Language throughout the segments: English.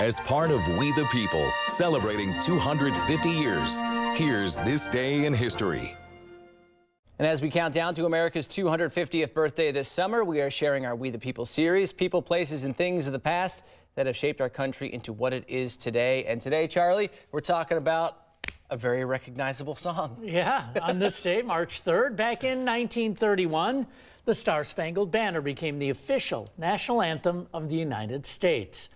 As part of We the People, celebrating 250 years, here's This Day in History. And as we count down to America's 250th birthday this summer, we are sharing our We the People series, people, places, and things of the past that have shaped our country into what it is today. And today, Charlie, we're talking about a very recognizable song. Yeah, on this day, March 3rd, back in 1931, the Star Spangled Banner became the official national anthem of the United States.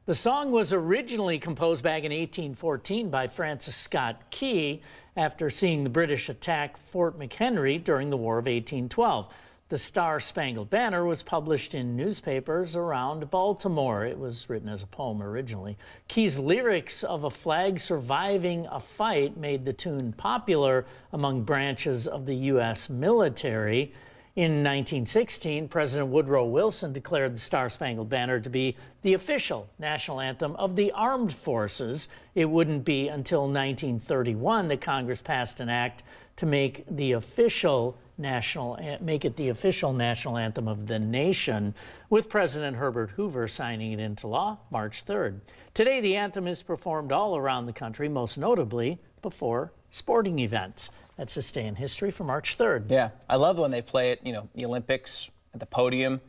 The song was originally composed back in 1814 by Francis Scott Key after seeing the British attack Fort McHenry during the War of 1812. The Star Spangled Banner was published in newspapers around Baltimore. It was written as a poem originally. Key's lyrics of a flag surviving a fight made the tune popular among branches of the U.S. military. In 1916, President Woodrow Wilson declared the Star Spangled Banner to be the official national anthem of the armed forces. It wouldn't be until 1931 that Congress passed an act to make it the official national anthem of the nation, with President Herbert Hoover signing it into law March 3rd. Today, the anthem is performed all around the country, most notably before sporting events. That's This Day in History for March 3rd. Yeah, I love when they play it, the Olympics at the podium,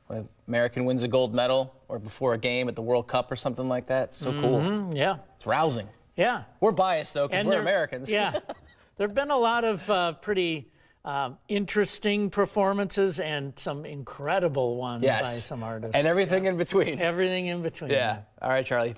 when an American wins a gold medal, or before a game at the World Cup or something like that. It's so cool. Yeah. It's rousing. Yeah. We're biased, though, because we're Americans. Yeah. There have been a lot of pretty interesting performances and some incredible ones by some artists. And everything in between. Everything in between. Yeah. All right, Charlie.